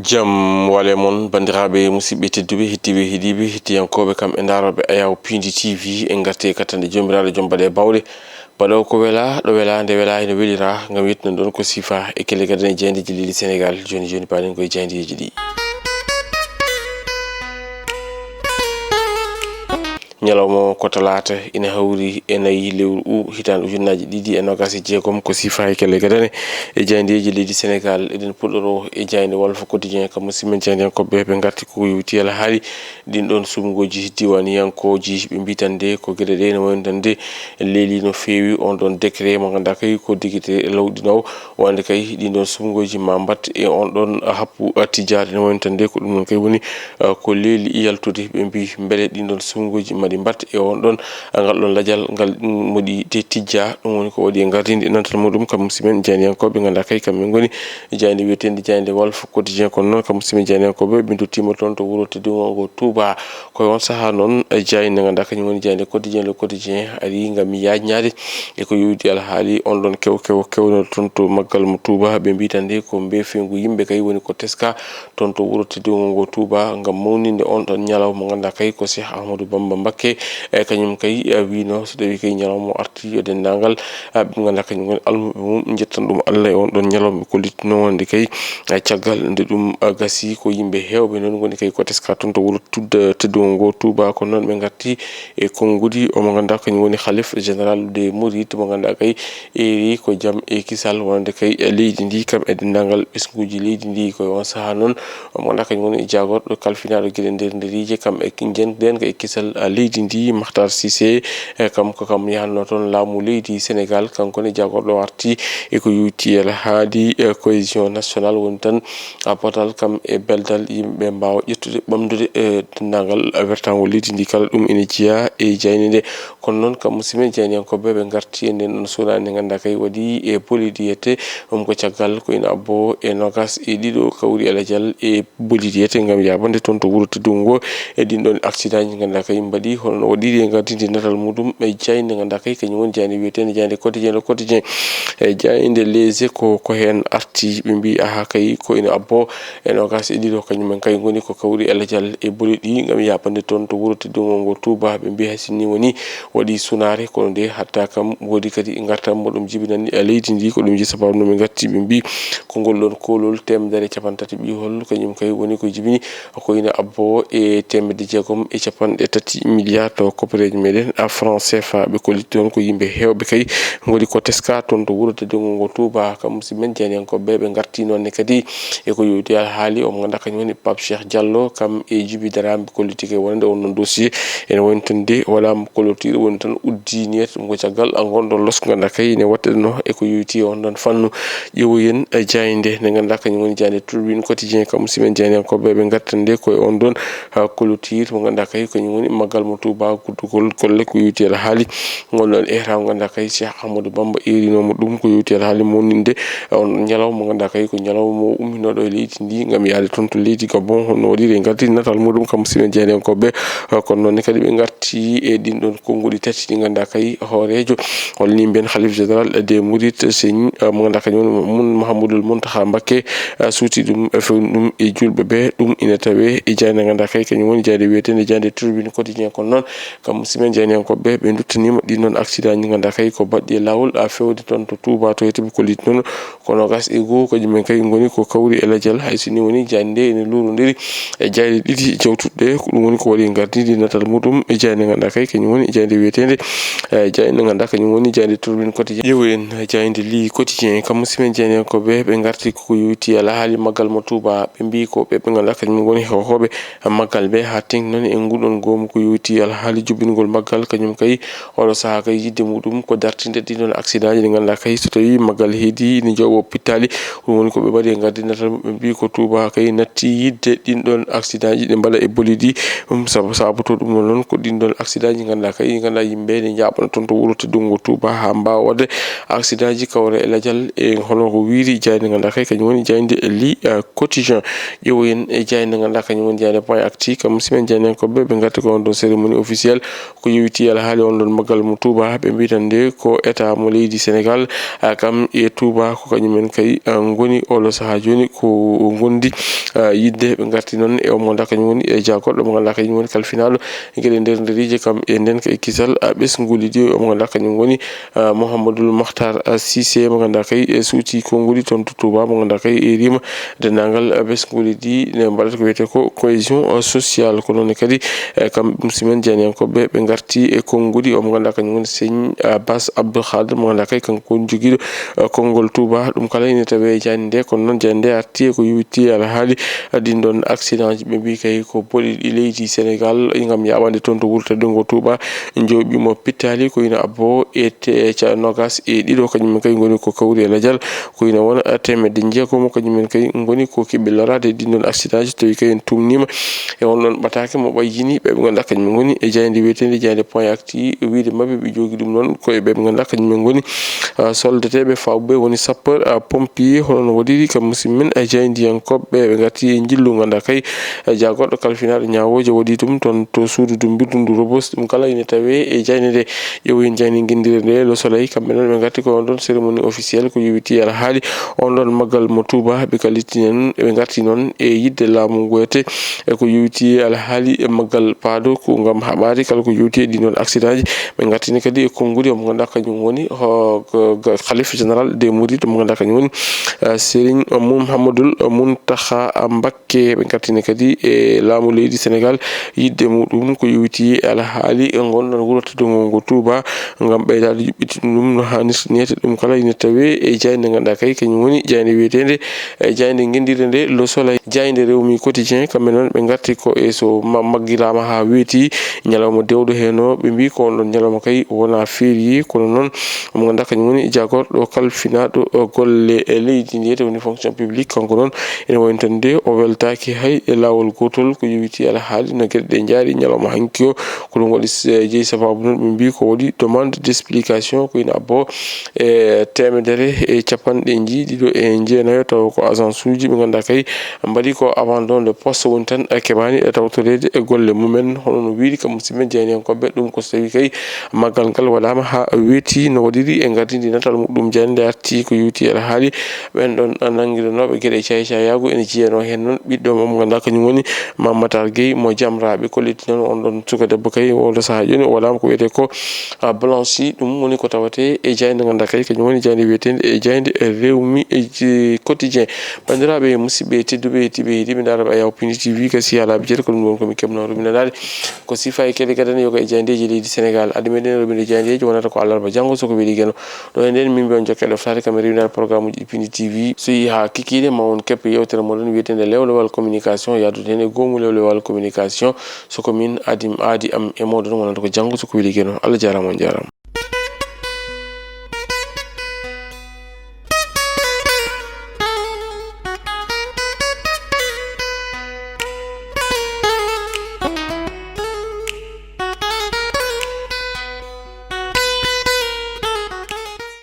Jam wale mon bandiraɓe musidɓe tedduɓe hettiɓe heeɗiɓe hettiyankoɓe kam e daroɓe Ayaw Pindi TV en garte katande jomiraɗo joom baɗe bawɗe baɗo ko wela ɗo wela nde wela ene welira gam yettude ɗon ko sifa e kelle gadane jeydeji leydi Sénégal joni paɗen koye jeydeji ɗi ñalawma ko talata ina hawri e nayi lewru hitande ujunnaji ɗiɗi e nogas e jeegom ko sifa e kelle gadane e jeydeji leydi Sénégal eɗen puɗɗoro e jeyde Walf Quotidien kam musidmen jeydiyankoɓe ɓe garti ko yewti ala haali ɗin ɗon sumgoji diwaniyankoji ɓe mbitande ko gueɗe ɗe ne wonidande leeli no fewi on ɗon décret mo ganduɗa kay ko digguete lawɗinaw wonde kay ɗin ɗon sumgoji ma mbatt e on ɗon happu tijjade ne wonidande ko ɗum non kay woni ko leeli yaltude ɓe mbi beele ɗin ɗon sumgoji maɗi mbatt e on ɗon ngal ɗon ladial ngal moɗi te tijja ɗum woni ko waɗi e gardidi nantal muɗum kam musidmen jeydiyankoɓe ganduɗa kay kamɓe goni jeyde wiyetede jeyde Walf Quotidien kono noon kam musidmen jeydiyankoɓe ɓe duttima toon to wuuro teddungo ngo Touba koye on saaha noon jeyde nde ganduɗa kañum woni jeyde Quotidien le Quotidien ari gam yajñade e ko yewti alhaali on ɗon kewno toon to maggal mo Touba ɓe mbitande ko mbefengu yimɓe kay woni ko teska toon to wuuro teddungo ngo Touba gam mawninde on ɗon ñalawma mo ganduɗa kay ko Cheikh Ahmadou Bamba Mbacké e kañum kay wino so tawi kay ñalawma arti yo dendagal ɓe ganduɗa kañum woni almuɓe mum jettan ɗum Allah e on ɗon ñalawma ko littino wonde kay caggal nde ɗum gasi ko yimɓe hewɓe noon goni kay ko teska toon to wuuro teddungo ngo Touba ko noon ɓe garti e konngudi omo ganduɗa kañum woni khalife général des mourides mo ganduɗa kay eri ko jaam e kisal wonde kay leydi ndi kam e dendagal ɓesguji leydi ndi koye on saaha noon omo ganduɗa kañum woni jagorɗo kalfinaɗo gueɗe nder nderije kam e jendenka e kisal leydi ndi Makhtar Cissé kam ko kam yahanno toon laamu leydi Sénégal kankone jagorɗo arti e ko yewti ala haali cohésion nationale woni tan potal kam e beldal yimɓe mbawa ƴettude ɓamdude dendagal wertago leydi ndi kala ɗum ene jeeya e jeyde nde kono noon kam musidɓe jeydiyankoɓe ɓe garti e nden ɗon suuɗade nde ganduɗa kay waɗi e bolidi yette ɗum ko caggal ko ina abbo e nogas e ɗiɗo kawri ala dial e bolidi yette gam yabande toon to wuuro teddungo ngo e ɗin ɗon accident ji ganduɗa kay mbaɗi hono waɗiri e gardidi natal muɗum e jeyde ganduɗa kay kañum woni jeyde wiyetede jeyde Quotidien le Quotidien e jeyde Les Échos ko hen arti ɓe mbi aha kay ko ina abbo e nogas e ɗiɗo kañumen kay goni ko kawri ala dial e boliɗi gam yabande toon to wuuro teddungo ngo Touba ɓe mbi hasinni woni waɗi sunare kono nde hatta kam woodi kadi gartam moɗum jibinani leydi ndi ko ɗum ji sababu no ɓe garti ɓe mbi ko ngol ɗon kolol temedere e capantati ɓiihol kañum kay woni ko jibini ko ina abbo e temedde jeegom e capanɗe tati milliard taw koppareji meɗen franc CFA ɓe kollitti toon ko yimɓe hewɓe kay goni ko teska toon to wuuro teddungo ngo Touba kam musidmen jeydiyankoɓe ɓe garti noonne kadi e ko yewti haali omo ganduɗa kañum woni Pape Cheikh Diallo kam e Djiby Dramé ɓe kollitti kay wonde on ɗon dossier ene woni tan de waɗama clôture woni tan uddiniyete ɗum ko caggal gonɗon losko ganduɗa kay ne wattedeno e ko yewti on ɗon fannu ƴeewoyen jeyde nde ganduɗa kañum woni jeyde Tribune Quotidien kam musidɓe jeydiyankoɓe ɓe gartande koye on ɗon clôture mo ganduɗa kay kañum woni maggal mo Touba guddugol golle ko yewti ala haali ngol ɗon mo ganduɗa kay Cheikh Ahmadou Bamba erinomo ɗum ko yewti ala haali mawninde on ñalawma mo ganduɗa kay ko ñalawma mo umminoɗo e leydi ndi gam yaade toon to leydi Gabon hono waɗiri e gardidi natal muɗum kam musidɓe jeydiyankoɓe kono noon kadi ɓe garti e ɗin ɗon konngudi tati ɗi ganduɗa kay hoorejo holni mbiyen khalife général des mourides seigne mo ganduɗa kañum woni Mouhamadoul Mountakha Mbacké suuti ɗum fewni ɗum e julɓe ɓe ɗum ina tawe e jeyde ganduɗa kay kañum woni jeyde wiyetede jeyde Tribune Quotidien kono noon kam musidɓe jeydiyankoɓe ɓe duttanima ɗin ɗon accident ji ganduɗa kay ko baɗɗi e lawol fewde toon to Touba to yettiɓe kollitti noon ko nogas e goho kañumen kay goni ko kawri e ladial haysini woni jeyde nde ene luurodiri e jeyde ɗiɗi jawtuɗe ko ɗum woni ko waɗi gardidi natal muɗum e jeyde ganduɗa kay kañum woni jeyde wiyetede jeyde ganduɗa kañum woni jeyde Tribune Quotidien ƴeewoyen jeyde Li Quotidien kam musidɓe jeydiyankoɓe ɓe garti ko yewti ala haali maggal mo Touba ɓe mbi ko ɓe ganduɗa kañum goni hewoɓe maggal ɓe ha tengti noon e nguɗon goomu ko yewti ala haali jubbingol maggal kañum kay oɗo saaha kay yidde muɗum ko dartinde ɗin ɗon accident ji ɗi ganduɗa kay so tawi maggal heedi ne jooɓo pittali ɗum woni ko ɓe mbaɗi e gardidi natal ɓe mbi ko Touba kay natti yidde ɗin ɗon accident ji ɗi mbaɗa e bolidi ɗum sababu to ɗum noon ko ɗin ɗon accident ji ganduɗa kay ganduɗa yimɓe ne jaɓano toon to wuuro teddungo Touba ha mbawa wadde accident ji kawre e ladial e hono ko wiiri jeyde ganduɗa kay kañum woni jeyde Li Quotidien ƴeewoyen e jeyde ganduɗa kañum woni jeyde Point Actu kam musidɓe jeydiyankoɓe ɓe garti ko on ɗon série cérémonie officielle ko yewiti alhaali on ɗon maggal mo Touba ɓe mbitande ko état mo leydi Sénégal kam e Touba ko kañumen kay ngoni oɗo saha joni ko gondi yidde ɓe garti noon e omo ganduɗa kañum woni e jagoɗɗo mo ganduɗa kañum woni kalfinaɗo gueɗe nder nderije kam e nden ka e kisal ɓesguli ɗi omo ganduɗa kañum woni Mouhamadoul Makhtar Cissé mo ganduɗa kay e suuti konnguli toon to Touba mo ganduɗa kay e rima dendagal ɓesguli ɗi ne mbaɗata ko wiyete ko cohésion sociale ko noon kadi kam musidmen jeaniyankoɓe ɓe garti e konnguli omo ganduɗa kañum woni Serigne Bass Abdou Khadre mo ganduɗa kay kanko woni joguiɗo konngol Touba ɗum kala ine tawe jani nde kono noon jani nde arti ko yewiti alhaali ɗin ɗon accident ji ɓe mbi kay ko boɗi ɗi leydi Sénégal gam yawande toon to wurtade ngo Touba jooɓimo pittali ko ina abbo e nogas e ɗiɗo kañumen kay goni ko kawri e ladial ko ina wona temedde jeegomo kañumen kay goni ko kiɓɓe lorade ɗin ɗon accident ji tawi kay en tumnima e on ɗon ɓatake mo ɓayyini ɓe ganduɗa kañumen goni e jayde wiyetede jayde point acti wiide mabɓe ɓe jogui ɗum noon koye ɓe ganduɗa kañumen goni soldateɓe fawɓe woni sapeur pompier hono waɗiri kam musidmen e jaydiyankoɓe ɓe garti e jillu ganduɗa kay jagoɗɗo kalfinaɗo ñawoje waɗi ɗum toon to suudu dumbirdu ndu Rebos ɗum kala ine tawe e jayde nde ƴeewoyen jayde guindire nde Le Soleil kamɓe noon ɓe garti ko on ɗon cérémonie officielle ko yewiti alhaali on ɗon maggal mo Touba ɓe kalitinen ɓe garti noon e yidde laamu goyete e ko yewiti alhaali e maggal paado ko gam haɓade kala ko yewti e ɗin ɗon accident ji ɓe gartini kadi e konnguli omo ganduɗa kañum woni khalife général des mourides mo ganduɗa kañum woni Serigne Mouhamadoul Mountakha Mbacké ɓe gartini kadi e laamu leydi Sénégal yidde muɗum ko yewiti alhaali gonɗon wurtade ngo Touba gam ɓeydade yuɓɓiti ɗum no hannirta niyete ɗum kala ine tawe e jayde ganduɗa kay kañum woni jayde wiyetede jayde guindire nde Le Soleil jayde Rewmi Quotidien kamɓe noon ɓe garti ko e so maggirama ha weeti ñalawma dewɗo heno ɓe mbi ko on ɗon ñalawma kay wona férié kono noon omo ganduɗa kañum woni jagorɗo kalfinaɗo golle e leydi ndi woni fonction publique kanko noon ene wayntande o weltaki hay e lawol gotol ko yewiti alhaali no gueɗe ɗe jaari ñalawma hanki o ko ɗum waɗi jeeyi sababu noon ɓe mbi ko waɗi demande d' explication ko ina abbo e temedere e capanɗe jeeɗiɗo e jeenayo taw ko agence uji ɓe ganduɗa kay mbaɗi ko abandon de poste woni tan keɓani tawtorede e golle mumen hono no wiiri kam musidmen jeaniyankoɓe ɗum ko so tawi kay maggal ngal waɗama ha weeti no waɗiri e gardidi natal muɗum jani nde arti ko yewti alhaali ɓen ɗon nanguiranoɓe gueɗe cayayago ene jeyano hen noon ɓiɗɗo mo ganduɗa kañum woni Mamatar Gueye mo Jamraɓe kolliti noon on ɗon suka debbo kay oɗo saaha joni o waɗama ko wiyete ko blanchi ɗum woni ko tawate e jayde ganduɗa kay kañum woni jayde wiyetede e jayde Rewmi Quotidien bandiraɓe musidɓe tedduɓe tiɓe yiɗiɓe daraɓe Ayaw Pini TV kasi haalaɓe jeeɗi ko ɗum ɗon komi kebno ruminanade ko sifa e kele gadane yoga e jaydeji leydi Sénégal adi meɗen robinde jaydeji wonata ko àllarba janggo soko weeli gueno ɗo e nden min mbiyon jokkele ɗoftade kam rewinade programme uji Pini TV so yi ha kikiɗe ma won keppe yewtere moɗon wiyetede lewlewal communication yadude hen e goomu lewlewal communication soko min aadi am e moɗon wonata ko janggo soko weeli gueno Allah jarama on jarama.